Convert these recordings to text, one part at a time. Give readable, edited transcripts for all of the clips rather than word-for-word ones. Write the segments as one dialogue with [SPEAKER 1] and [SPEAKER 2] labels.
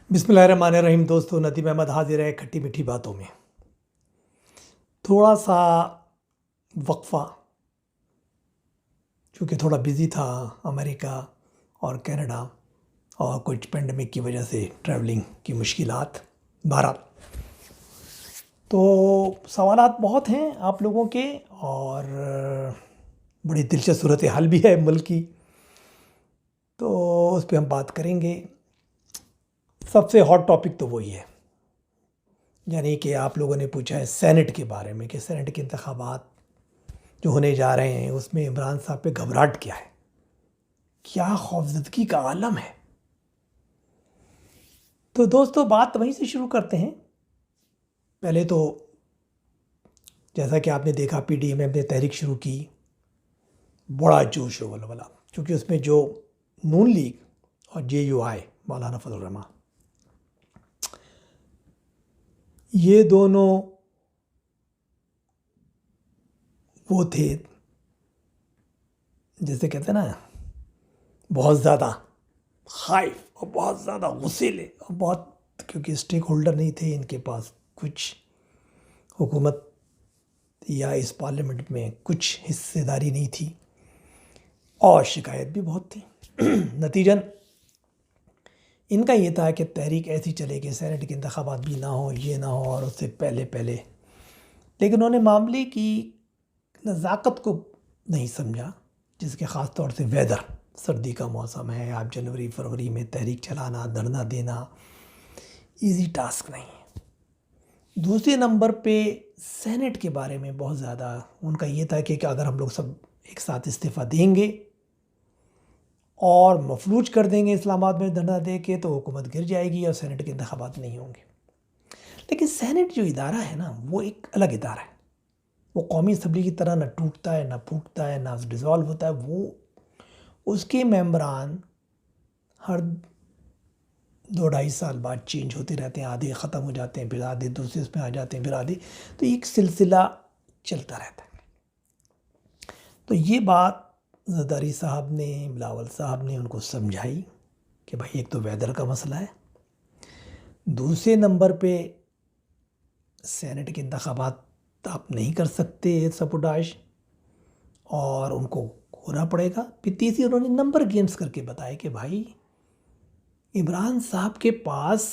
[SPEAKER 1] बिस्मिल्लाहिर्रहमानिर्रहीम। दोस्तों, नदीम अहमद हाजिर है खट्टी मीठी बातों में। थोड़ा सा वक्फ़ा, चूँकि थोड़ा बिज़ी था अमेरिका और कनाडा और कुछ पेंडेमिक की वजह से ट्रैवलिंग की मुश्किलात। बहरहाल, तो सवालात बहुत हैं आप लोगों के और बड़ी दिलचस्प सूरत हाल भी है मुल्क की, तो उस पर हम बात करेंगे। सबसे हॉट टॉपिक तो वही है, यानी कि आप लोगों ने पूछा है सेनेट के बारे में कि सेनेट के इंतखाबात जो होने जा रहे हैं उसमें इमरान साहब पे घबराहट क्या है, क्या खौफजदगी का आलम है। तो दोस्तों, बात वहीं से शुरू करते हैं। पहले तो जैसा कि आपने देखा, पीडीएम में हमने तहरीक शुरू की, बड़ा जोश और वलवला, क्योंकि उसमें जो नून लीग और जेयूआई मौलाना फजल रहमान, ये दोनों वो थे जैसे कहते हैं ना, बहुत ज़्यादा खाइफ और बहुत ज़्यादा गुस्सेले और बहुत, क्योंकि स्टेक होल्डर नहीं थे इनके पास, कुछ हुकूमत या इस पार्लियामेंट में कुछ हिस्सेदारी नहीं थी और शिकायत भी बहुत थी। नतीजन इनका ये था कि तहरीक ऐसी चले कि सेनेट के इंतखाबात भी ना हो, ये ना हो, और उससे पहले पहले, लेकिन उन्होंने मामले की नज़ाकत को नहीं समझा, जिसके ख़ास तौर से वेदर, सर्दी का मौसम है, आप जनवरी फरवरी में तहरीक चलाना, धरना देना इजी टास्क नहीं है। दूसरे नंबर पे सेनेट के बारे में बहुत ज़्यादा उनका ये था कि अगर हम लोग सब एक साथ इस्तीफ़ा देंगे और मफलूज कर देंगे इस्लामाबाद में धरना दे के, तो हुकूमत गिर जाएगी और सेनेट के इंतखाबात नहीं होंगे। लेकिन सेनेट जो इदारा है ना, वो एक अलग इदारा है। वो कौमी असम्बली की तरह ना टूटता है, ना फूटता है, ना डिज़ोल्व होता है। वो उसके मेंबरान हर 2-2.5 साल बाद चेंज होते रहते हैं, आधे ख़त्म हो जाते हैं, फिर आधे दूसरे उसमें आ जाते हैं, फिर आधे, तो एक सिलसिला चलता रहता है। तो ये बात ज़रदारी साहब ने, बिलावल साहब ने उनको समझाई कि भाई एक तो वेदर का मसला है, दूसरे नंबर पे सेनेट के इंतखाबात आप नहीं कर सकते सपोटाज, और उनको होना पड़ेगा। फिर तीसरी उन्होंने नंबर गेम्स करके बताया कि भाई इमरान साहब के पास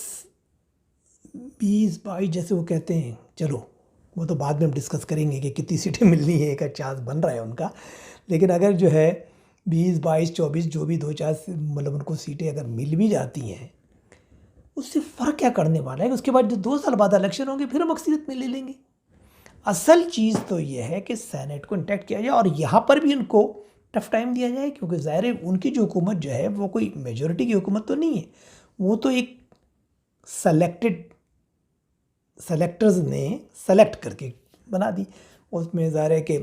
[SPEAKER 1] 20-22, जैसे वो कहते हैं, चलो वो तो बाद में हम डिस्कस करेंगे कि कितनी सीटें मिलनी है, एक चांस बन रहा है उनका, लेकिन अगर जो है 20-22-24 जो भी 2-4 मतलब उनको सीटें अगर मिल भी जाती हैं, उससे फ़र्क क्या करने वाला है। उसके बाद जो 2 साल बाद इलेक्शन होंगे फिर हम अक्सरियत में ले लेंगे। असल चीज़ तो ये है कि सेनेट को इंटैक्ट किया जाए और यहाँ पर भी उनको टफ टाइम दिया जाए, क्योंकि ज़ाहिर है उनकी जो हुकूमत जो है वो कोई मेजॉरिटी की हुकूमत तो नहीं है, वो तो एक सेलेक्टर्स ने सेलेक्ट करके बना दी। उसमें ज़ाहिर है कि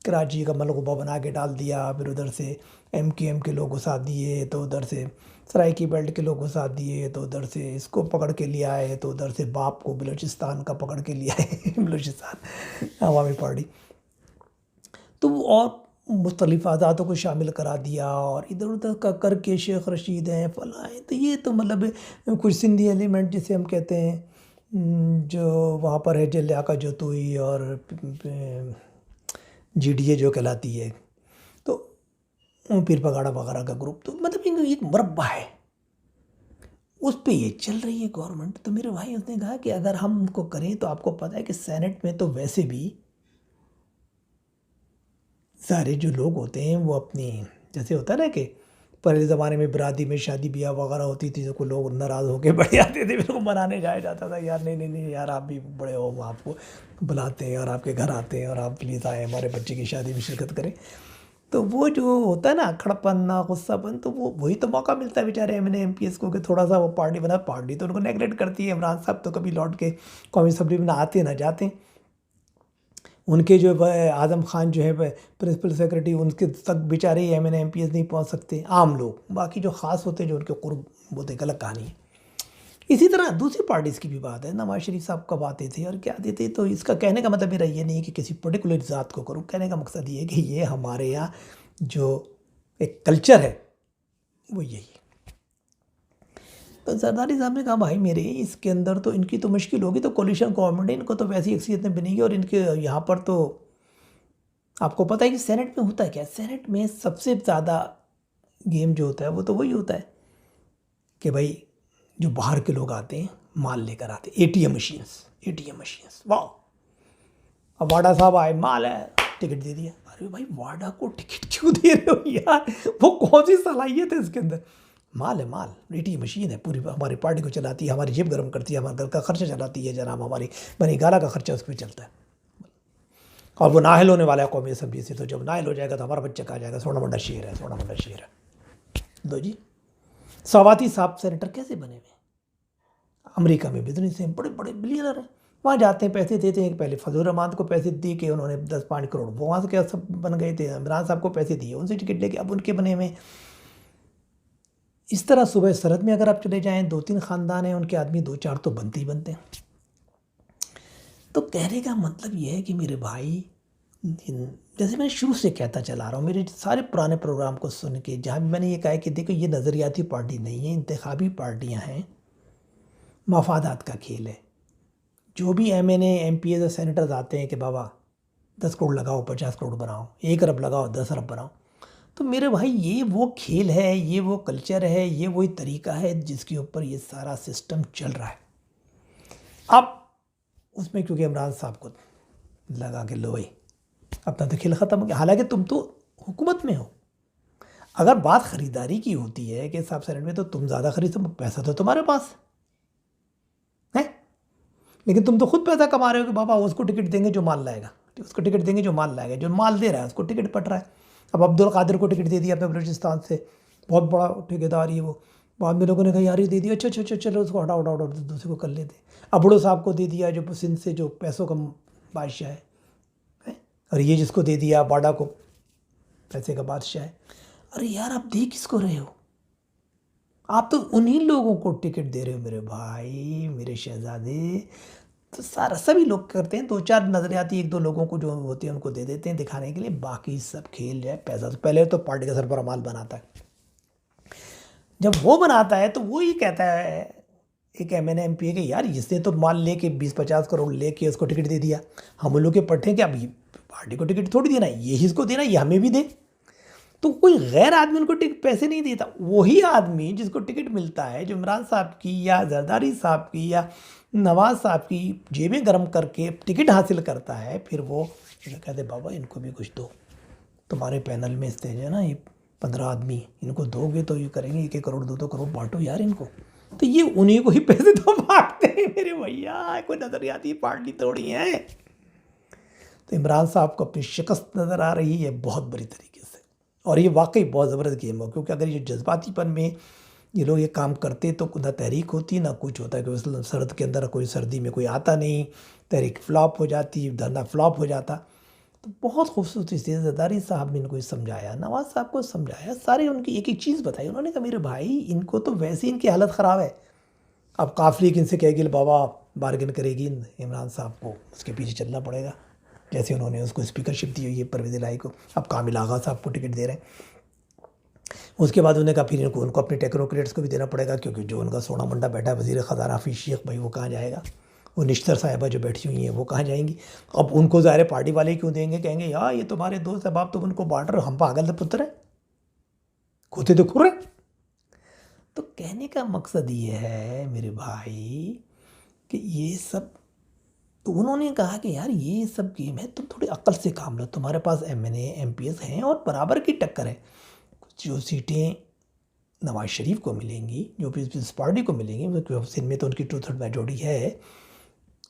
[SPEAKER 1] कराची का मलगूबा बना के डाल दिया, फिर उधर से एमक्यूएम के लोग घुसा दिए, तो उधर से सराइकी बेल्ट के लोग घुसा दिए, तो उधर से इसको पकड़ के लिया आए, तो उधर से बाप को बलूचिस्तान का पकड़ के लिया आए बलूचिस्तान अवामी पार्टी, तो और मुख्तलिफ आज़ादों को शामिल करा दिया, और इधर उधर का करके शेख रशीद हैं, फलाएँ, तो ये तो मतलब कुछ सिंधी एलिमेंट जिसे हम कहते हैं, जो वहाँ पर है, लियाकत जतोई और जीडीए जो कहलाती है, तो पीर पगाड़ा वगैरह का ग्रुप, तो मतलब इनका एक मुरब्बा है, उस पे ये चल रही है गवर्नमेंट। तो मेरे भाई उसने कहा कि अगर हम उनको करें, तो आपको पता है कि सेनेट में तो वैसे भी सारे जो लोग होते हैं वो अपनी, जैसे होता है ना कि पहले ज़माने में बराती में शादी ब्याह वगैरह होती थी, तो लोग नाराज़ होकर बैठ जाते थे, फिर को मनाने जाया जाता था, यार नहीं नहीं नहीं यार, आप भी बड़े हो, हम आपको बुलाते हैं और आपके घर आते हैं और आप प्लीज़ आए हमारे बच्चे की शादी में शिरकत करें। तो वो जो होता है ना अखड़पन ना गुस्सापन, तो वो वही तो मौका मिलता है बेचारे एमएनए एमपीएस को कि थोड़ा सा वो पार्टी बना, पार्टी तो उनको नेगलेक्ट करती है। इमरान साहब तो कभी लौट के कौमी असम्बली में ना आते ना जाते। उनके जो आज़म खान जो है प्रिंसिपल सेक्रेटरी, उनके तक बेचारे एमएनए एमपीएस नहीं पहुंच सकते, आम लोग, बाकी जो ख़ास होते हैं जो उनके कुर्ब, वो तो एक अलग कहानी है। इसी तरह दूसरी पार्टीज़ की भी बात है, नवाज शरीफ साहब कब आते थे और क्या देते, तो इसका कहने का मतलब मेरा ये नहीं है कि किसी पर्टिकुलर ज़ात को करूँ, कहने का मकसद ये है कि ये हमारे यहाँ जो एक कल्चर है वो यही है। तो जरदारी साहब ने कहा भाई मेरे इसके अंदर तो इनकी तो मुश्किल होगी, तो कोलिशन गवर्नमेंट है, इनको तो वैसी अक्सियत नहीं बनेगी, और इनके यहाँ पर तो आपको पता है कि सेनेट में होता है क्या, सेनेट में सबसे ज़्यादा गेम जो होता है वो तो वही होता है कि भाई जो बाहर के लोग आते हैं माल लेकर आते हैं, एटीएम मशीन्स। वाह, अब वाडा साहब आए, माल है, टिकट दे दिया। अरे भाई वाडा को टिकट क्यों दे रहे हो यार, वो कौन सी सलाहियत है इसके अंदर, माल है, माल एटीएम मशीन है, पूरी हमारी पार्टी को चलाती है, हमारी जेब गर्म करती है, हमारे घर का खर्चा चलाती है जनाब, हमारी बनी गाला का खर्चा उस पर चलता है, और वो नाहिल होने वाला है कौमी असम्बली से, तो जब नाहिल हो जाएगा तो हमारा बच्चा कहा जाएगा सोना मंडा शेर है, सोना मंडा शेर है। दो जी, सवाती साहब सेनेटर कैसे बने हुए, अमेरिका में बिजनेस हैं, बड़े बड़े बिलियनर हैं, वहाँ जाते हैं, पैसे देते हैं, पहले फजल रहमान को पैसे दे के उन्होंने 10-5 करोड़ वो वहाँ से क्या सब बन गए थे, इमरान साहब को पैसे दिए, उनसे टिकट लेके अब उनके बने हुए। इस तरह सुबह सरहद में अगर आप चले जाएँ, 2-3 ख़ानदान हैं, उनके आदमी 2-4 तो बनते ही बनते हैं। तो कहने का मतलब ये है कि मेरे भाई, जैसे मैं शुरू से कहता चला रहा हूँ, मेरे सारे पुराने प्रोग्राम को सुन के, जहाँ भी मैंने ये कहा है कि देखो ये नज़रियाती पार्टी नहीं है, इंतखाबी पार्टियाँ हैं, मफादात का खेल है। जो भी MNA MPs और सेनेटर्स आते हैं कि बाबा 10 करोड़ लगाओ, 50 करोड़ बनाओ, 1 अरब लगाओ, 10 अरब बनाओ, तो मेरे भाई ये वो खेल है, ये वो कल्चर है, ये वही तरीका है जिसके ऊपर ये सारा सिस्टम चल रहा है। अब उसमें क्योंकि इमरान साहब को लगा के लो भाई अपना तो खेल ख़त्म हो गया, हालांकि तुम तो हुकूमत में हो। अगर बात ख़रीदारी की होती है कि साहब सेनेट में, तो तुम ज़्यादा खरीदो, पैसा तो तुम्हारे पास है, लेकिन तुम तो खुद पैसा कमा रहे हो कि बाबा उसको टिकट देंगे जो माल लाएगा, उसको टिकट देंगे जो माल लाएगा, जो माल दे रहा है उसको टिकट पट रहा है। अब अब्दुल कादिर को टिकट दे दिया अपने बलूचिस्तान से, बहुत बड़ा ठेकेदार ही वो, बाद में लोगों ने कहा यार ये दे दिया, अच्छा अच्छा अच्छा चलो उसको हटाओ हटाओ हटाओ, दूसरे को कर लेते। अबड़ो साहब को दे दिया जो सिंध से जो पैसों का बादशाह है, और ये जिसको दे दिया बाडा को पैसे का बादशाह है। अरे यार आप दे किसको रहे हो, आप तो उन्हीं लोगों को टिकट दे रहे हो मेरे भाई, मेरे शहजादे। तो सारा सभी लोग करते हैं, 2-4 नजरियाती 1-2 लोगों को जो होते हैं उनको दे देते हैं दिखाने के लिए, बाकी सब खेल जो है पैसा तो पहले तो पार्टी का सरबराह माल बनाता है, जब वो बनाता है तो वो ही कहता है एक MNA MP के यार इसने तो माल लेके 20-50 करोड़ लेके उसको टिकट दे दिया, हम लोग के पट्टे क्या, अभी पार्टी को टिकट थोड़ी देना, यही इसको देना, ये हमें भी दे। तो कोई गैर आदमी उनको टिकट पैसे नहीं देता, वही आदमी जिसको टिकट मिलता है, जो इमरान साहब की या जरदारी साहब की या नवाज साहब की जेबें गर्म करके टिकट हासिल करता है, फिर वो कहते बाबा इनको भी कुछ दो, तुम्हारे पैनल में इससे है ना ये 15 आदमी, इनको दोगे तो ये करेंगे 1-1 करोड़ 2-2 करोड़ बांटो यार इनको, तो ये उन्हीं को ही पैसे तो बांटते हैं मेरे भैया, कोई नजरियाती पार्टी थोड़ी है। तो इमरान साहब को अपनी शिकस्त नज़र आ रही है बहुत बुरी तरीके से, और ये वाकई बहुत ज़बरदस्त गेम हो, क्योंकि अगर ये जज्बातीपन में ये लोग ये काम करते तो ना तहरीक होती ना कुछ होता, क्योंकि सरद के अंदर कोई सर्दी में कोई आता नहीं, तहरीक फ्लॉप हो जाती, धरना फ्लॉप हो जाता। तो बहुत खूबसूरती से जरदारी साहब ने इनको समझाया, नवाज साहब को समझाया, सारे उनकी एक एक चीज़ बताई। उन्होंने कहा मेरे भाई इनको तो वैसे इनकी हालत ख़राब है, अब काफली इनसे कहेगी बाबा बार्गेन करेगी इमरान साहब को उसके पीछे चलना पड़ेगा, जैसे उन्होंने उसको स्पीकरशिप दी हुई है परवेज़ इलाही को, अब कामिल आगा साहब को टिकट दे रहे हैं। उसके बाद उन्होंने कहा फिर उनको अपने टेक्नोक्रेट्स को भी देना पड़ेगा, क्योंकि जो उनका सोना मंडा बैठा है वज़ीर ख़जाना हफीज़ शेख भाई, वो कहाँ जाएगा, वो निश्तर साहिबा जो बैठी हुई हैं वो कहाँ जाएंगी। अब उनको ज़ाहिर पार्टी वाले क्यों देंगे, कहेंगे यार ये तुम्हारे दोस्त है, बाप तुम उनको बांट रहे हो, हम पागल से पुत्र है, खोते तो खुर है। तो कहने का मकसद ये है मेरे भाई कि ये सब, तो उन्होंने कहा कि यार ये सब गेम है, तुम थोड़ी अक्ल से काम लो, तुम्हारे पास MNA MPs हैं और बराबर की टक्कर है, जो सीटें नवाज शरीफ को मिलेंगी, जो पीपल्स पार्टी को मिलेंगी, सिंध में तो उनकी 2/3 मेजॉरिटी है,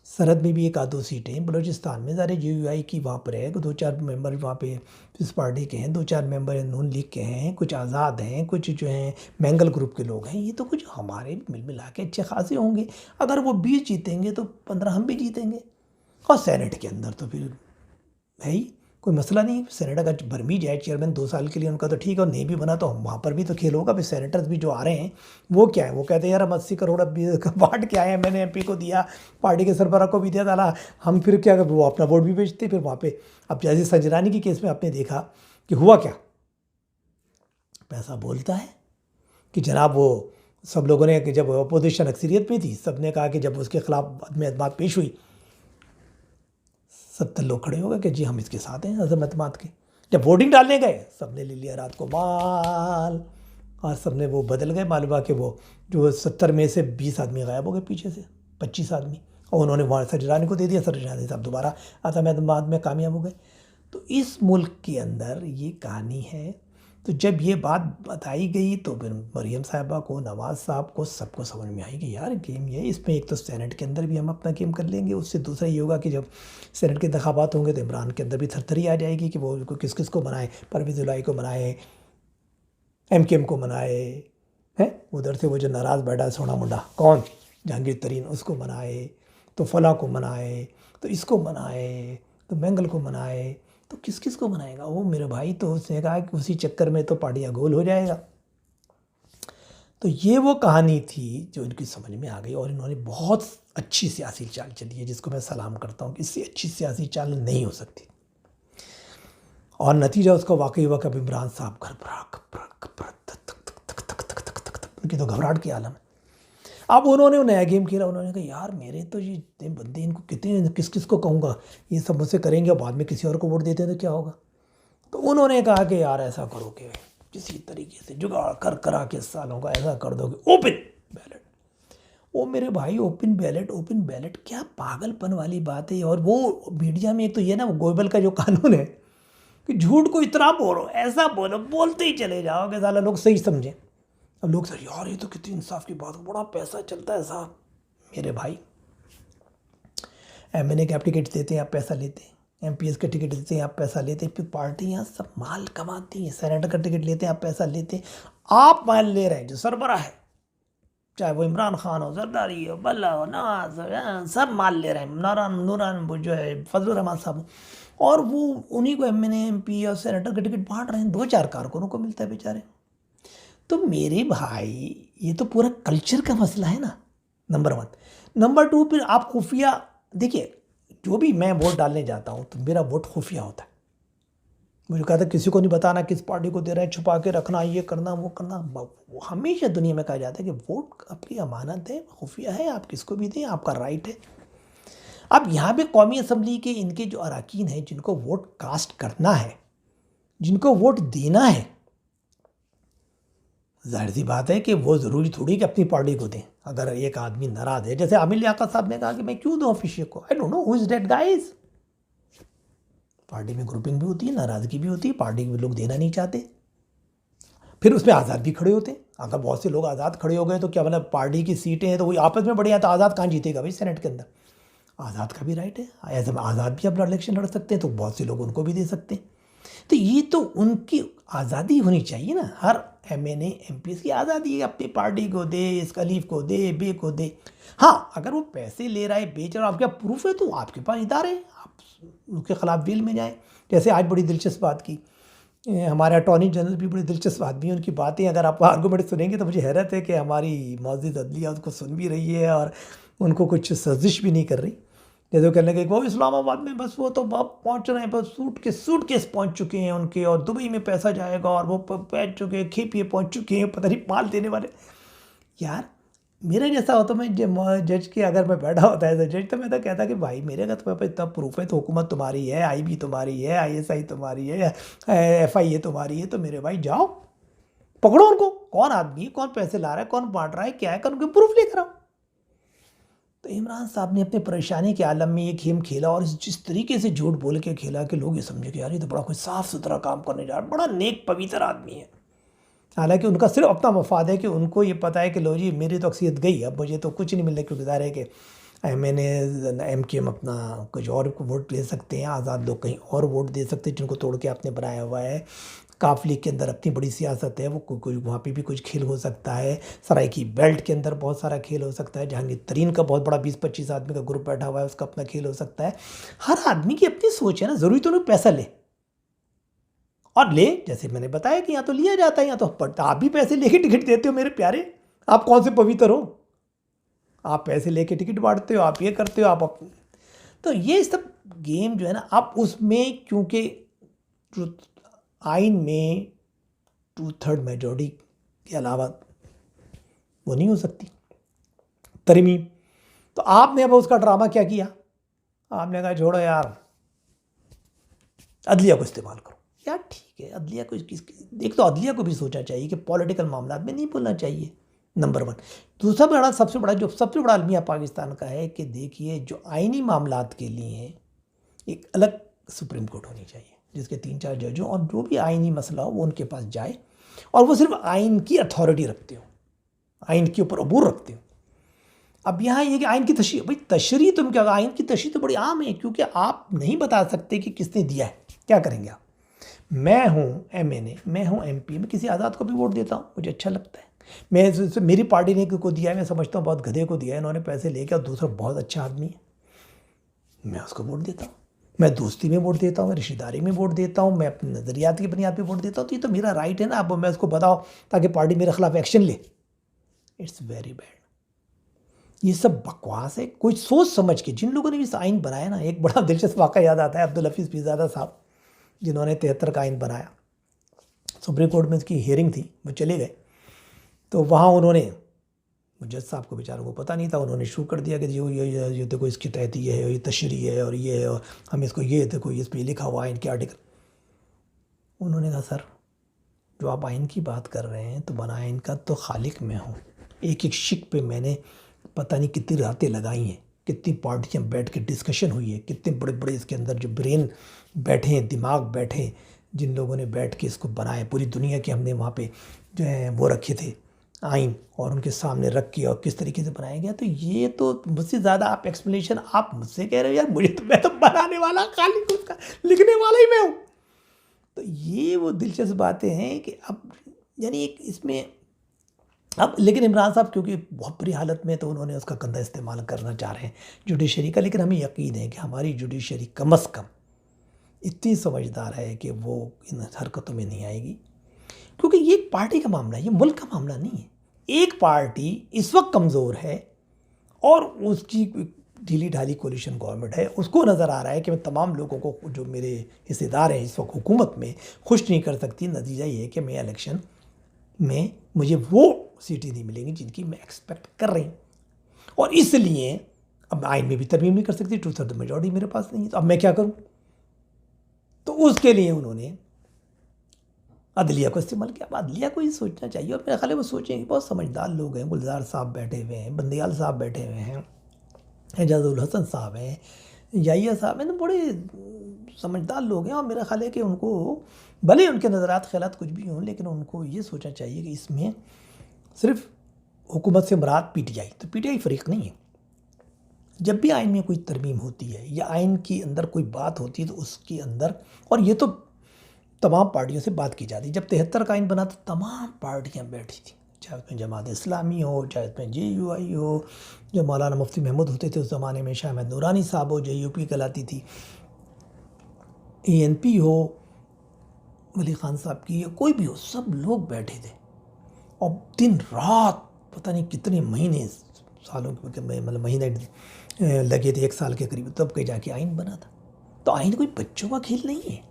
[SPEAKER 1] सरहद में भी 1-2 सीटें, बलूचिस्तान में ज़्यादा UUI की वहाँ पर है, 2-4 मेंबर वहाँ पे पीपल्स पार्टी के हैं, 2-4 मेंबर नून लीग के हैं, कुछ आज़ाद हैं, कुछ जो हैं मैंगल ग्रुप के लोग हैं, ये तो कुछ हमारे मिल मिला के अच्छे खासे होंगे। अगर वो 20 जीतेंगे तो 15 हम भी जीतेंगे, और सेनेट के अंदर तो फिर है ही कोई मसला नहीं, सेनेट अगर बन भी जाए चेयरमैन 2 साल के लिए उनका तो ठीक है, और नहीं भी बना तो वहाँ पर भी तो खेल होगा। फिर सेनेटर्स भी जो आ रहे हैं वो क्या है, वो कहते हैं यार हम 80 करोड़ बांट के आए हैं, मैंने MP को दिया, पार्टी के सरबराह को भी दिया डाला, हम फिर क्या, वो अपना वोट भी बेचते फिर वहाँ पे। अब जैसे संजरानी के केस में आपने देखा कि हुआ क्या, पैसा बोलता है कि जनाब वो सब लोगों ने कि जब अपोजिशन अक्सरियत में थी, सब ने कहा कि जब उसके खिलाफ में बात पेश हुई, 70 लोग खड़े हो गए कि जी हम इसके साथ हैं अज़म एतमाद के। जब वोटिंग डालने गए, सब ने ले लिया रात को माल, और सब ने वो बदल गए। मालूम हुआ कि वो जो 70 में से 20 आदमी गायब हो गए पीछे से, 25 आदमी, और उन्होंने वहाँ सरजरानी को दे दिया। सरजरानी साहब दोबारा अज़म एतमाद में कामयाब हो गए। तो इस मुल्क के अंदर ये कहानी है। तो जब ये बात बताई गई तो फिर मरियम साहिबा को, नवाज़ साहब को, सबको समझ में आई कि यार गेम ये, इसमें एक तो सेनेट के अंदर भी हम अपना गेम कर लेंगे, उससे दूसरा ये होगा कि जब सेनेट के इंतखाबात होंगे तो इमरान के अंदर भी थरथरी आ जाएगी कि वो किस किस को बनाए, परवेज़ इलाही को बनाए, MKM को बनाए, हैं उधर से वो जो नाराज़ बैठा है सोना मुंडा कौन, जहांगीर तरीन, उसको बनाए, तो फला को बनाए, तो इसको बनाए, तो बेंगल को बनाए, तो किस किस को बनाएगा वो मेरे भाई। तो उसने कहा कि उसी चक्कर में तो पार्टियाँ गोल हो जाएगा। तो ये वो कहानी थी जो इनकी समझ में आ गई, और इन्होंने बहुत अच्छी सियासी चाल चली है, जिसको मैं सलाम करता हूँ कि इससे अच्छी सियासी चाल नहीं हो सकती। और नतीजा उसका वाकई हुआ कभी इमरान साहब उनकी तो घबराहट की आलम है। अब उन्होंने नया गेम खेला। उन्होंने कहा यार मेरे तो ये इतने बंदे, इनको कितने किस किस को कहूँगा, ये सब मुझसे करेंगे और बाद में किसी और को वोट देते हैं तो क्या होगा। तो उन्होंने कहा कि यार ऐसा करो कि किसी तरीके से जुगाड़ कर करा के सालों का ऐसा कर दो कि ओपन बैलेट। ओ मेरे भाई, ओपन बैलेट क्या पागलपन वाली बात है। और वो मीडिया में एक तो ये ना, वो गोयबल का जो कानून है कि झूठ को इतना बोलो, ऐसा बोलो, बोलते ही चले जाओ कि साला लोग सही समझें। अब लोग सर यार ये तो कितनी इंसाफ की बात, बड़ा पैसा चलता है साहब। मेरे भाई, MNA के आप टिकट देते हैं, आप पैसा लेते हैं, MPS के टिकट देते हैं, आप पैसा लेते हैं, फिर पार्टियाँ सब माल कमाती हैं। सेनेटर का टिकट लेते हैं, आप पैसा लेते हैं। आप माल ले रहे हैं जो सरबराह है, चाहे वो इमरान खान हो, जरदारी हो, बल्ला हो, नवाज हो, सब माल ले रहे हैं। नूरान वो जो है फजलुर रहमान साहब हो, और वो उन्हीं को MNA MP और सेनेटर का टिकट बांट रहे हैं। 2-4 कारकुनों को मिलता है बेचारे। तो मेरे भाई ये तो पूरा कल्चर का मसला है ना, नंबर 1। नंबर 2, फिर आप खुफिया देखिए, जो भी मैं वोट डालने जाता हूँ तो मेरा वोट खुफिया होता है। मुझे कहा था किसी को नहीं बताना किस पार्टी को दे रहे हैं, छुपा के रखना, ये करना वो करना। हमेशा दुनिया में कहा जाता है कि वोट आपकी अमानत है, खुफिया है, आप किसको भी दें, आपका राइट है। अब यहाँ पे कौमी असम्बली के इनके जो अरकान हैं, जिनको वोट कास्ट करना है, जिनको वोट देना है, जाहिर सी बात है कि वो ज़रूरी थोड़ी कि अपनी पार्टी को दें। अगर एक आदमी नाराज़ है, जैसे आमिर लियाकत साहब ने कहा कि मैं क्यों दूँ ऑफिशियल को, I don't know who is that guys. Party में ग्रुपिंग भी होती है, नाराज़गी भी होती है, पार्टी के लोग देना नहीं चाहते, फिर उसमें आज़ाद भी खड़े होते हैं। अगर बहुत से लोग आज़ाद खड़े हो गए तो क्या मतलब, पार्टी की सीटें हैं तो वही आपस में बढ़िया, तो आज़ाद कहाँ जीतेगा भाई सेनेट के अंदर। आज़ाद का भी राइट है, ऐसे में आज़ाद भी अपना इलेक्शन लड़ सकते हैं, तो बहुत से लोग उनको भी दे सकते हैं। तो ये तो उनकी आज़ादी होनी चाहिए ना। हर MNA MP की आज़ादी है, अपनी पार्टी को दे, इस खलीफ को दे, बे को दे। हाँ, अगर वो पैसे ले रहा है, बेच रहा है, आपके प्रूफ है तो आपके पास इदारे हैं, आप उसके खिलाफ बिल में जाएं। जैसे आज बड़ी दिलचस्प बात की, हमारे अटॉर्नी जनरल भी बड़ी दिलचस्प आदमी है। उनकी बातें अगर आप आर्गूमेंट सुनेंगे तो मुझे हैरत है कि हमारी मौजूद अदलिया उसको सुन भी रही है और उनको कुछ सजिश भी नहीं कर रही। जैसे वो कहने लगे वो इस्लामाबाद में बस वो तो अब पहुंच रहे हैं, बस सूट केस पहुंच चुके हैं उनके, और दुबई में पैसा जाएगा, और वो पहुंच चुके हैं, खेपिए पहुंच चुके हैं, पता नहीं माल देने वाले। यार मेरे जैसा हो तो मैं जज के अगर मैं बैठा होता है तो जज, तो मैं तो कहता कि भाई मेरे का तो इतना प्रूफ है, तो हुकूमत तुम्हारी है, IB तुम्हारी है, ISI तुम्हारी है, FIA तुम्हारी है, तो मेरे भाई जाओ पकड़ो उनको, कौन आदमी है, कौन पैसे ला रहा है, कौन बांट रहा है, क्या है, कर उनके प्रूफ लेकर आओ। तो इमरान साहब ने अपने परेशानी के आलम में ये गेम खेला, और जिस तरीके से झूठ बोल के खेला कि लोग ये समझे कि यार ये तो बड़ा कोई साफ़ सुथरा काम करने जा रहा है, बड़ा नेक पवित्र आदमी है। हालांकि उनका सिर्फ अपना मफाद है कि उनको ये पता है कि लो जी मेरी तो अक्सियत गई, अब मुझे तो कुछ नहीं मिलने, क्योंकि ज़ाहिर है कि MNA MKM अपना कुछ और को वोट दे सकते हैं, आज़ाद लोग कहीं और वोट दे सकते हैं जिनको तोड़ के आपने बनाया हुआ है। काफ लीग के अंदर अपनी बड़ी सियासत है, वो कोई वहाँ पे भी कुछ खेल हो सकता है। सराय की बेल्ट के अंदर बहुत सारा खेल हो सकता है। जहांगीर तरीन का बहुत बड़ा 20-25 आदमी का ग्रुप बैठा हुआ है, उसका अपना खेल हो सकता है। हर आदमी की अपनी सोच है ना, ज़रूरी तो नहीं पैसा ले और ले, जैसे मैंने बताया कि यहाँ तो लिया जाता है, यहाँ तो आप भी पैसे लेके टिकट देते हो मेरे प्यारे, आप कौन से पवित्र हो, आप पैसे लेके टिकट बांटते हो, आप ये करते हो, आप तो ये सब गेम जो है ना, आप उसमें क्योंकि आइन में 2/3 मेजॉरिटी के अलावा वो नहीं हो सकती तरमीम। तो आपने अब उसका ड्रामा क्या किया, आपने कहा छोड़ो यार अदलिया को इस्तेमाल करो। यार ठीक है, अदलिया को एक तो अदलिया को भी सोचना चाहिए कि पॉलिटिकल मामला में नहीं बोलना चाहिए, नंबर 1। दूसरा बड़ा सबसे बड़ा अलमिया पाकिस्तान का है कि देखिए जो आइनी मामलात के लिए एक अलग सुप्रीम कोर्ट होनी चाहिए जिसके 3-4 जज हों, और जो भी आइनी मसला हो वो उनके पास जाए और वो सिर्फ आइन की अथॉरिटी रखते हो, आइन के ऊपर अबूर रखते हो। अब यहाँ ये कि आइन की तशरीह, भाई तशरीह तुम क्या, आइन की तशरीह तो बड़ी आम है, क्योंकि आप नहीं बता सकते कि किसने दिया है, क्या करेंगे आप। मैं हूँ MNA, मैं हूँ MP, मैं किसी आज़ाद को भी वोट देता हूँ, मुझे अच्छा लगता है। मेरी पार्टी ने को दिया है, मैं समझता हूँ बहुत गधे को दिया है, इन्होंने पैसे लेके, और दूसरा बहुत अच्छा आदमी है, मैं उसको वोट देता हूँ। मैं दोस्ती में वोट देता हूँ, मैं रिश्तेदारी में वोट देता हूँ, मैं अपने नज़रियात की बुनियाद पे वोट देता हूँ, तो ये तो मेरा राइट है ना। अब मैं उसको बताओ ताकि पार्टी मेरे खिलाफ एक्शन ले, इट्स वेरी बैड। ये सब बकवास है। कोई सोच समझ के, जिन लोगों ने भी आइन बनाया ना, एक बड़ा दिलचस्प वाक़ा याद आता है, अब्दुल हफीज़ पीरज़ादा साहब जिन्होंने 73 का आइन बनाया। सुप्रीम कोर्ट में उसकी हियरिंग थी, वो चले गए, तो वहाँ उन्होंने, जज साहब को बेचारों को पता नहीं था, उन्होंने शुरू कर दिया कि ये देखो इसके तहत ये है, ये तशरीह है, और ये है, और हम इसको ये देखो इस पर लिखा हुआ आइन के आर्टिकल। उन्होंने कहा सर जो आप आइन की बात कर रहे हैं तो बना आइन का तो खालिक मैं हूँ, एक एक शिक पे मैंने पता नहीं कितनी रातें लगाई हैं, कितनी पार्टियाँ बैठ के डिस्कशन हुई है, कितने बड़े बड़े इसके अंदर जो ब्रेन बैठे हैं, दिमाग बैठे हैं, जिन लोगों ने बैठ के इसको बनाया, पूरी दुनिया के हमने वहाँ पे जो है वो रखे थे आइन, और उनके सामने रख के और किस तरीके से बनाया गया। तो ये तो मुझसे ज़्यादा आप एक्सप्लेनेशन आप मुझसे कह रहे हो यार, मुझे तो, मैं तो बनाने वाला खाली उसका लिखने वाला ही मैं हूँ। तो ये वो दिलचस्प बातें हैं कि अब यानी एक इसमें अब, लेकिन इमरान साहब क्योंकि बहुत बुरी हालत में, तो उन्होंने उसका गंदा इस्तेमाल करना चाह रहे हैं जुडिशरी का। लेकिन हमें यकीन है कि हमारी जुडिशरी कम अज़ कम इतनी समझदार है कि वो इन हरकतों में नहीं आएगी, क्योंकि ये एक पार्टी का मामला है, ये मुल्क का मामला नहीं है। एक पार्टी इस वक्त कमज़ोर है और उसकी ढीली ढाली कोलिशन गवर्नमेंट है, उसको नज़र आ रहा है कि मैं तमाम लोगों को जो मेरे हिस्सेदार हैं इस वक्त हुकूमत में खुश नहीं कर सकती। नतीजा ये है कि मैं इलेक्शन में मुझे वो सीटें नहीं मिलेंगी जिनकी मैं एक्सपेक्ट कर रही हूँ, और इसलिए अब आइन में भी तरमीम नहीं कर सकती, 2/3 मेजॉरिटी मेरे पास नहीं है, तो अब मैं क्या करूँ। तो उसके लिए उन्होंने अदलिया को इस्तेमाल किया। अब अदलिया को ये सोचना चाहिए, और मेरा ख्याल है वो सोचेंगे, बहुत समझदार लोग हैं, गुलजार साहब बैठे हुए हैं, बंदियाल साहब बैठे हुए हैं, एजाजुल हसन साहब हैं, याहिया साहब हैं, तो बड़े समझदार लोग हैं। और मेरा ख्याल है कि उनको भले उनके नज़रात ख्यालात कुछ भी हों, लेकिन उनको ये सोचना चाहिए कि इसमें सिर्फ हुकूमत से मुराद PTI, तो PTI फ़रीक नहीं है। जब भी आइन में कोई तरमीम होती है या आइन के अंदर कोई बात होती है तो उसके अंदर, और ये तो तमाम पार्टियों से बात की जाती है। जब 73 का आइन बना तो तमाम पार्टियाँ बैठी थी, चाहे उसमें जमात इस्लामी हो, चाहे उसमें JUI हो, जो मौलाना मुफ्ती महमूद होते थे उस ज़माने में, शाह अहमद नूरानी साहब हो, JUP कहलाती थी, ANP हो, वली खान साहब की, या कोई भी हो, सब लोग बैठे थे और दिन रात पता नहीं कितने महीने, सालों के मतलब महीने लगे थे, 1 साल के करीब, तब कहीं जाके आइन बना था। तो आइन कोई बच्चों का खेल नहीं है।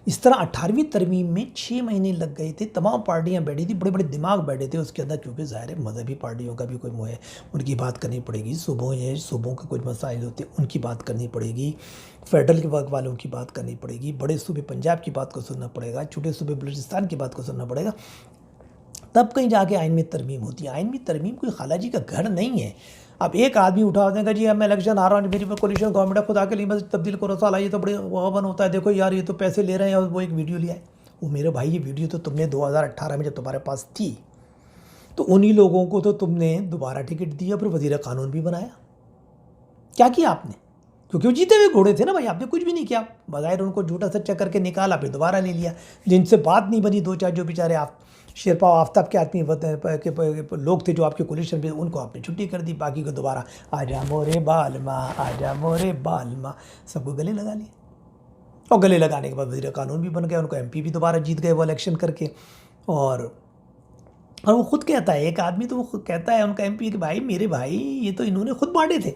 [SPEAKER 1] इस तरह 18वीं तरमीम में 6 महीने लग गए थे, तमाम पार्टियां बैठी थी, बड़े बड़े दिमाग बैठे थे उसके अंदर, क्योंकि ज़ाहिर है मजहबी पार्टियों का भी कोई मुँह है, उनकी बात करनी पड़ेगी, सूबों के कुछ मसाइल होते हैं उनकी बात करनी पड़ेगी, फेडरल के वर्ग वालों की बात करनी पड़ेगी, बड़े सूबे पंजाब की बात को सुनना पड़ेगा, छोटे सूबे बलूचिस्तान की बात को सुनना पड़ेगा, तब कहीं जाके आइन में तरमीम होती है। आइन में तरमीम कोई खालाजी का घर नहीं है। अब एक आदमी उठा देगा जी मैं इलेक्शन आ रहा हूँ, मेरी कोलिशन गवर्नमेंट है, खुदा के लिए बस तब्दील करो, साला ये तो बड़े वन होता है, देखो यार ये तो पैसे ले रहे हैं, और वो एक वीडियो लिया है। वो मेरे भाई ये वीडियो तो तुमने 2018 में जब तुम्हारे पास थी तो उन्हीं लोगों को तो तुमने दोबारा टिकट दिया, फिर वज़ीर कानून भी बनाया। क्या किया आपने? क्योंकि वो जीते हुए घोड़े थे ना भाई, आपने कुछ भी नहीं किया, बज़ाहिर उनको झूठा सच्चा करके निकाला, फिर दोबारा ले लिया। जिनसे बात नहीं बनी, 2-4 जो बेचारे आप शेरपा आफ्ताब के आदमी के लोग थे जो आपके कोलिशन पे, उनको आपने छुट्टी कर दी, बाकी को दोबारा आजा मोरे बालमा, आजा मोरे बालमा, सबको गले लगा लिया। और गले लगाने के बाद वज़ीर कानून भी बन गया, उनको MP भी दोबारा जीत गए वो इलेक्शन करके। और वो ख़ुद कहता है, एक आदमी तो वो कहता है उनका MP कि भाई मेरे भाई ये तो इन्होंने खुद बांटे थे।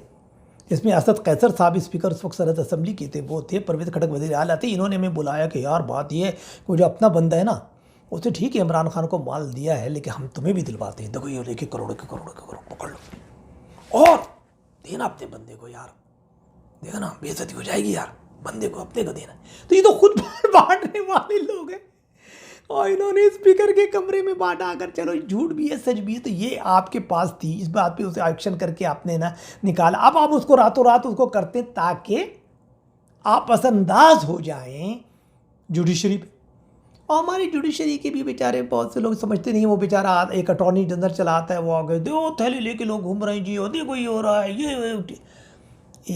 [SPEAKER 1] इसमें असद कैसर साहब स्पीकर उस वक्त सदर असम्बली के थे, वो थे, परवेज़ खटक वज़ीर आला थे, इन्होंने हमें बुलाया कि यार बात ये है, वो जो अपना बंदा है ना उसने ठीक है इमरान खान को माल दिया है, लेकिन हम तुम्हें भी दिलवाते हैं, देखो ये लेके करोड़ के करोड़ पकड़ लो और देना अपने बंदे को यार, देखा ना बेइज्जती हो जाएगी यार, बंदे को अपने को देना। तो ये तो खुद बांटने वाले लोग हैं और इन्होंने स्पीकर के कमरे में बांटा। अगर चलो झूठ भी है सच भी है तो ये आपके पास थी, इस बात पे उसे एक्शन करके आपने ना निकाला। अब आप उसको रातों रात उसको करते ताकि आप असरअंदाज हो जाएं जुडिशरी पे। और हमारी जुडिशरी के भी बेचारे बहुत से लोग समझते नहीं, वो बेचारा एक अटॉर्नी जनरल चलाता है, वो आ गए दो थैली लेके लोग घूम रहे हैं जी, और देखो ये हो रहा है ये।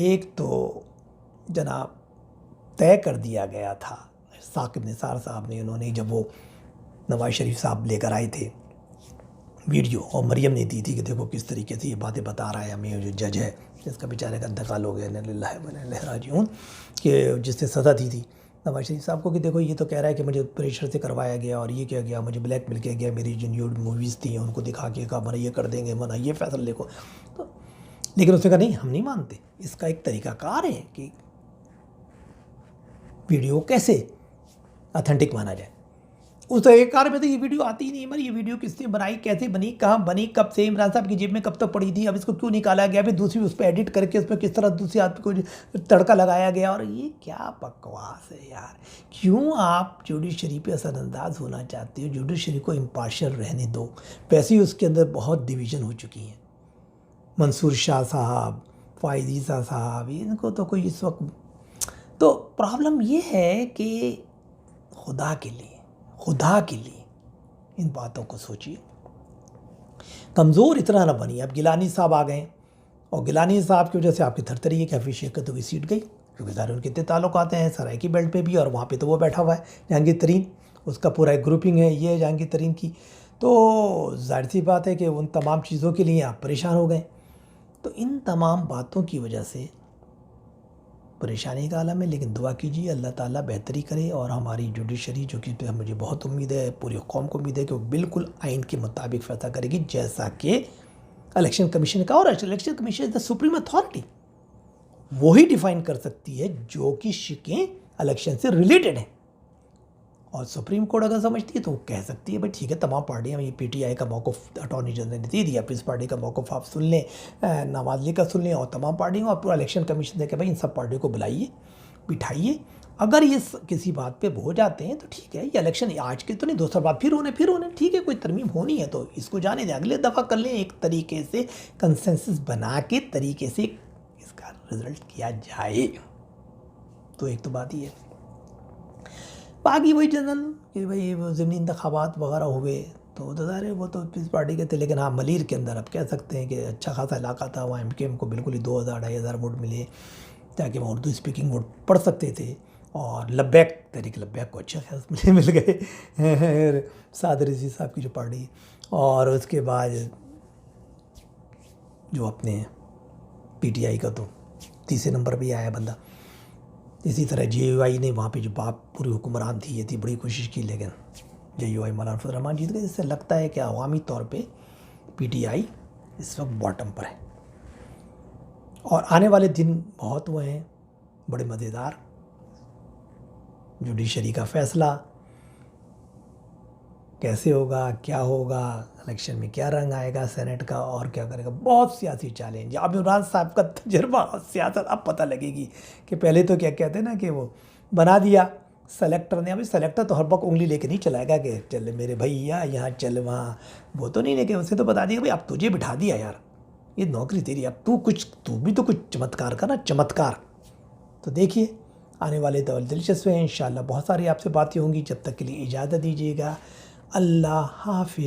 [SPEAKER 1] एक तो जनाब तय कर दिया गया था साकिब निसार साहब ने, उन्होंने जब वो नवाज शरीफ साहब लेकर आए थे वीडियो, और मरियम ने दी थी कि देखो किस तरीके से ये बातें बता रहा है हमें जो जज है, इसका बेचारे का इंतकाल हो गया राजीऊन कि जिसने सज़ा दी थी नवाज शरीफ साहब को, कि देखो ये तो कह रहा है कि मुझे प्रेशर से करवाया गया और ये क्या गया, मुझे ब्लैकमेल किया गया, मेरी जो न्यू मूवीज़ थी उनको दिखा के कहा मना ये कर देंगे, मना ये फैसला देखो। तो लेकिन उसने कहा नहीं हम नहीं मानते, इसका एक तरीकाकार है कि वीडियो कैसे ऑथेंटिक माना जाए। उस तरीक़ाकार में तो ये वीडियो आती ही नहीं, मगर ये वीडियो किसने बनाई, कैसे बनी, कहाँ बनी, कब से इमरान साहब की जेब में कब तक पड़ी थी, अब इसको क्यों निकाला गया, फिर दूसरी उस पर एडिट करके उस पर किस तरह दूसरे आदमी को तड़का लगाया गया। और ये क्या बकवास है यार, क्यों आप जुडिशरी पे असरअंदाज होना चाहते हो? जुडिशरी को इम्पार्शियल रहने दो। वैसे ही उसके अंदर बहुत डिवीज़न हो चुकी हैं, मंसूर शाह साहब, फ़ाइज़ ईसा साहब, इनको तो कोई इस वक्त। तो प्रॉब्लम ये है कि खुदा के लिए इन बातों को सोचिए, कमज़ोर इतना ना बनिए। अब गिलानी साहब आ गए और गिलानी साहब की वजह से आपकी थरथरी है कि हफीज़ शेख तो भी सीट गई, क्योंकि सारे उनके इतने ताल्लुक आते हैं सराय की बेल्ट पे भी, और वहाँ पे तो वो बैठा हुआ है जहांगीर तरीन, उसका पूरा एक ग्रुपिंग है ये जहांगीर तरीन की। तो जाहिर सी बात है कि उन तमाम चीज़ों के लिए आप परेशान हो गए। तो इन तमाम बातों की वजह से परेशानी का आलम है, लेकिन दुआ कीजिए अल्लाह ताला बेहतरी करे। और हमारी जुडिशरी जो कि मुझे बहुत उम्मीद है, पूरी कौम को उम्मीद है कि वो बिल्कुल आइन के मुताबिक फैसला करेगी, जैसा कि इलेक्शन कमीशन का। और election commission is the supreme authority, वही डिफ़ाइन कर सकती है जो कि शिकें इलेक्शन से रिलेटेड हैं। और सुप्रीम कोर्ट अगर समझती है तो वो कह सकती है भाई ठीक है, तमाम पार्टियाँ, ये पीटीआई का मौक़िफ़ अटॉर्नी जनरल ने दे दिया, पीस पार्टी का मौक़िफ़ आप सुन लें, नवाज लीग का सुन लें, और तमाम पार्टियों और पूरा इलेक्शन कमीशन दे के भाई इन सब पार्टियों को बुलाइए, बिठाइए। अगर ये किसी बात पे हो जाते हैं तो ठीक है, ये इलेक्शन आज के तो नहीं, दूसरा बात फिर होने ठीक है, कोई तरमीम होनी है तो इसको जाने दें, अगले दफ़ा कर लें, एक तरीके से कंसेंसस बना के तरीके से इसका रिज़ल्ट किया जाए। तो एक तो बात ही है। बाकी वही जनरल कि भाई वो ज़मीनी इंतखाबात वगैरह हुए तो ज़ाहिर है वो तो पीस पार्टी के थे, लेकिन हाँ मलीर के अंदर आप कह सकते हैं कि अच्छा खासा इलाका था, वहाँ एमकेएम को बिल्कुल ही 2000-2500 वोट मिले ताकि वहाँ उर्दू स्पीकिंग वोट पढ़ सकते थे। और लब्बैक तहरीक लब्बैक को अच्छे खास मिल गए साद रज़ी साहब की जो पार्टी। और उसके बाद जो अपने पीटीआई का तो तीसरे नंबर पे आया बंदा। इसी तरह JUI ने वहाँ पे जो बाप पूरी हुक्मरान थी, ये थी, बड़ी कोशिश की, लेकिन JUI मौलाना फजल रहमान जीत गए, जिससे लगता है कि अवामी तौर पे PTI इस वक्त बॉटम पर है। और आने वाले दिन बहुत हुए हैं बड़े मज़ेदार। जुडिशरी का फ़ैसला कैसे होगा, क्या होगा, इलेक्शन में क्या रंग आएगा सेनेट का, और क्या करेगा, बहुत सियासी चैलेंज। अब इमरान साहब का तजर्बा सियासत अब पता लगेगी कि पहले तो क्या कहते हैं ना कि वो बना दिया सेलेक्टर ने। अभी सेलेक्टर तो हर वक्त उंगली लेके नहीं चलाएगा कि चल मेरे भैया यहाँ चल वहाँ, वो तो नहीं, लेकिन उसे तो बता दिया भाई अब तुझे बिठा दिया यार, ये नौकरी तेरी, अब तू भी तो कुछ चमत्कार कर ना, चमत्कार। तो देखिए आने वाले दौर दिलचस्प हैं, इंशाअल्लाह बहुत सारी आपसे बातें होंगी। जब तक के लिए इजाज़त दीजिएगा, अल्लाह हाफ़िज़।